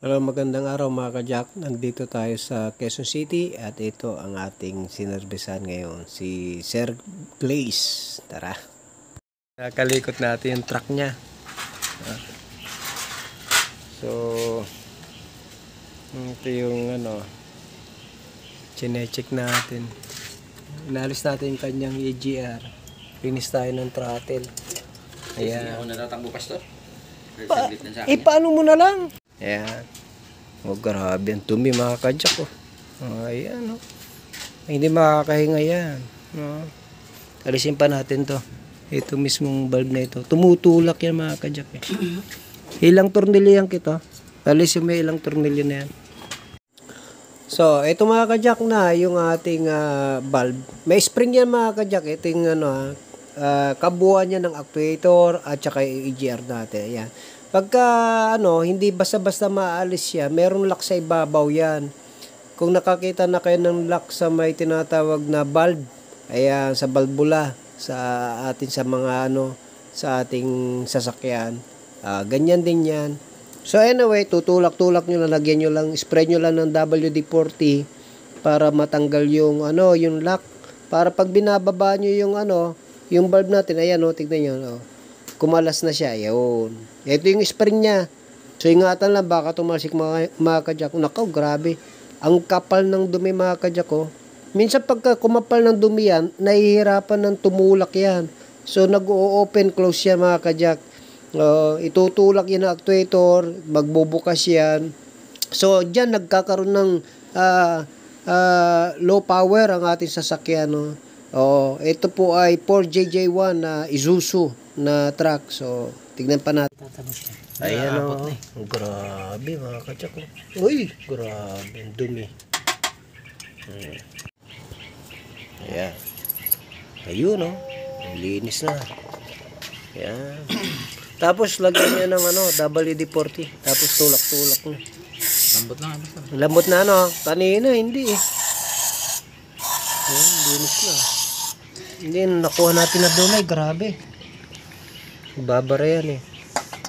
Hello, magandang araw mga ka-Jack. Nandito tayo sa Quezon City at ito ang ating sinervisan ngayon, si Sir Glaze. Tara. Nakalikot natin yung truck niya. So, ito yung chinecheck natin. Inalis natin yung kanyang EGR. Finish tayo ng throttle. Ayan. Ako natatakbo, Pastor. Paano mo na lang? Ayan. Oh, grabe. Ang dumi mga ka-Jack. Ayan. Ay, hindi makakahinga yan. Alisin pa natin to. Ito mismong bulb na ito. Tumutulak yan mga ka-Jack. Ilang tornilyo yan kita. Alisin mo ilang tornilyo na yan. So, ito mga ka-Jack na yung ating bulb. May spring yan mga ka-Jack. Ito yung kabuuan niya ng actuator at saka yung EGR natin. Ayan. Pagka hindi basta-basta maalis siya, merong lock sa ibabaw yan. Kung nakakita na kayo ng lock sa may tinatawag na bulb, ayan, sa valvula, sa sa ating sasakyan, ganyan din yan. So anyway, tutulak-tulak nyo lang, lagyan nyo lang, spray nyo lang ng WD-40 para matanggal yung yung lock. Para pag binababa nyo yung bulb natin, ayan tignan nyo, kumalas na siya. Yun. Ito yung spring niya. So, ingatan lang, baka tumalsik mga ka-Jack. Nakaw, grabe. Ang kapal ng dumi mga ka-Jack, Minsan pagka kumapal ng dumi yan, nahihirapan ng tumulak yan. So, nag-o-open, close yan mga ka-Jack. Itutulak yan ang actuator, magbubukas yan. So, dyan nagkakaroon ng low power ang ating sasakyan, ito po ay 4JJ1 na Isuzu na truck. So, tignan pa natin. Ayan grabe mga ka-Jack. Uy, grabe, ang dumi. Ayan. Ayun linis na. Ayan. Tapos lagyan niya ng WD-40. Tapos tulak-tulak na. Lambot na. Lambot na kanina hindi Ayan, linis na. Hindi, nakuha natin na dumay. Grabe. Babara yan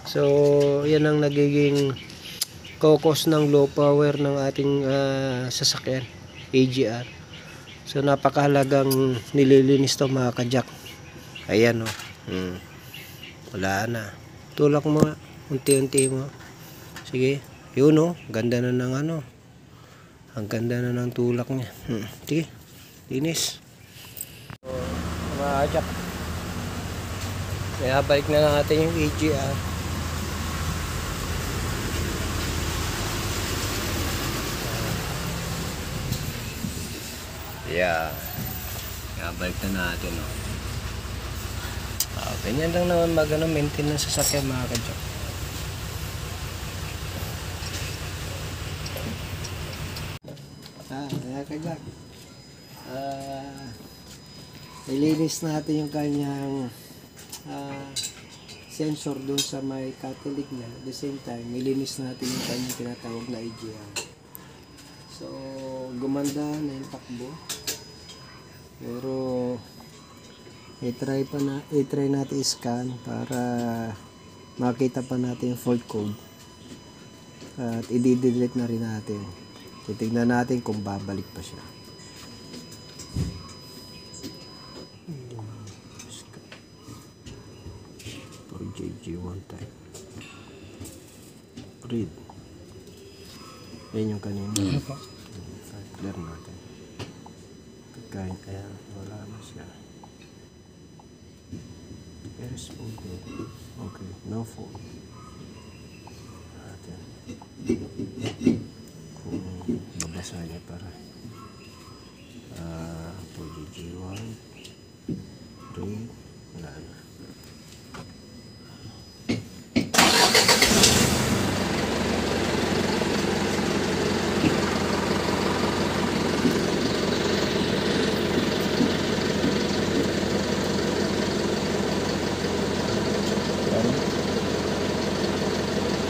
So, yan ang nagiging cause ng low power ng ating sasakyan. EGR. So, napakahalagang nililinis to mga ka-Jack. Ayan Wala na. Tulak mo nga. Unti-unti mo. Sige. Yun ganda na ng ang ganda na ng tulak niya. Sige. Linis. Mga ka-Jack. Kaya balik na natin yung EGR. Yeah. Kaya balik na natin ganyan lang naman maintenance sa sasakyan mga ka-Jack. Kaya ka-Jack. Ilinis natin yung kanyang sensor doon sa may catalytic niya. At the same time, ilinis natin yung kanyang tinatawag na EGR. So, gumanda na yung takbo. Pero, i-try natin i-scan para makita pa natin yung fault code. At i-delete na rin natin. Titignan natin kung babalik pa siya. JJ1 type. Read. Yan yung kanina. Clear natin. Pagkain kaya wala na siya. Yes, okay. No fault. Natin. Kung babasa niya para JJ1 read. Wala na.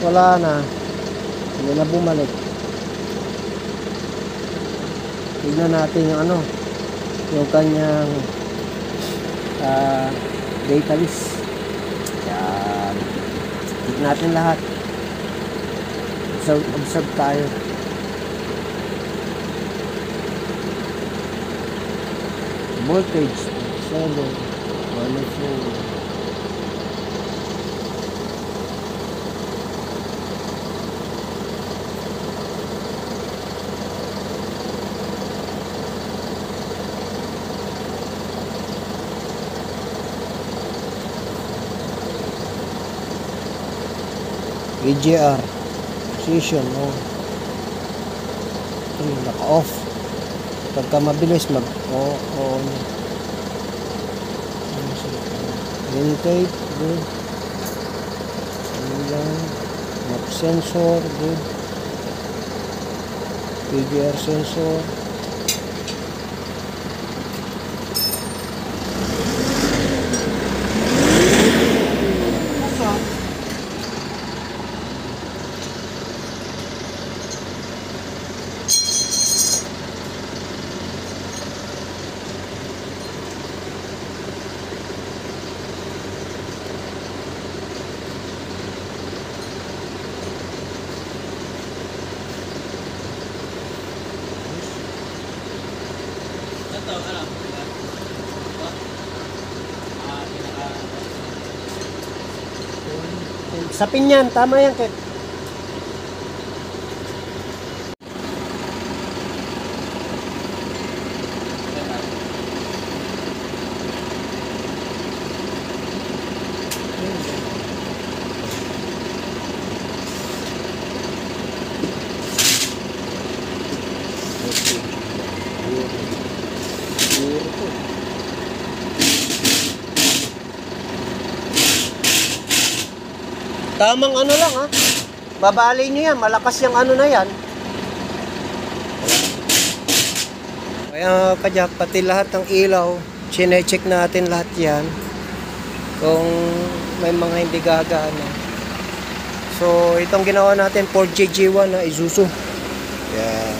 Wala na. Hindi na bumalik. Tignan natin yung yung kanyang data list. Yan. Tignan natin lahat. Observe tayo. Voltage 7 104. VGR position on. Okay, naka-off. Pagka mabilis on. Intake, good. Ayan. Map sensor, good. VGR sensor. Ito, ano? Sa pinyan, tama yan, Kek. Tamang ano lang ha. Babali nyo yan. Malakas yung ano na yan. Kaya kajak, pati lahat ng ilaw, chinecheck natin lahat yan. Kung may mga hindi gagana. So, itong ginawa natin, 4JG1 na Isuzu. Yan.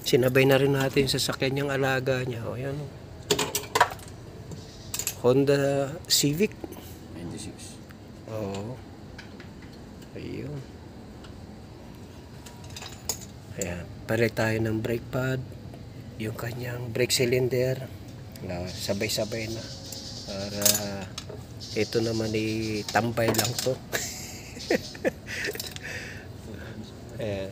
Sinabay na rin natin sa sasakyan niyang alaga niya. O, yan. Honda Civic. 96. Oo. Ayun. Ayan. Palit tayo ng brake pad. Yung kanyang brake cylinder. Sabay-sabay na. Para ito naman tambay lang to. Ayan.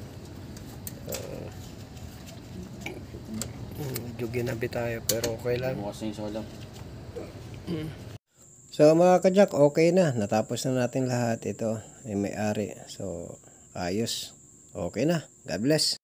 Medyo ginabi tayo pero okay lang. Bukas na yung solar. So mga kajak, okay na. Natapos na natin lahat ito. May-ari. So ayos. Okay na. God bless.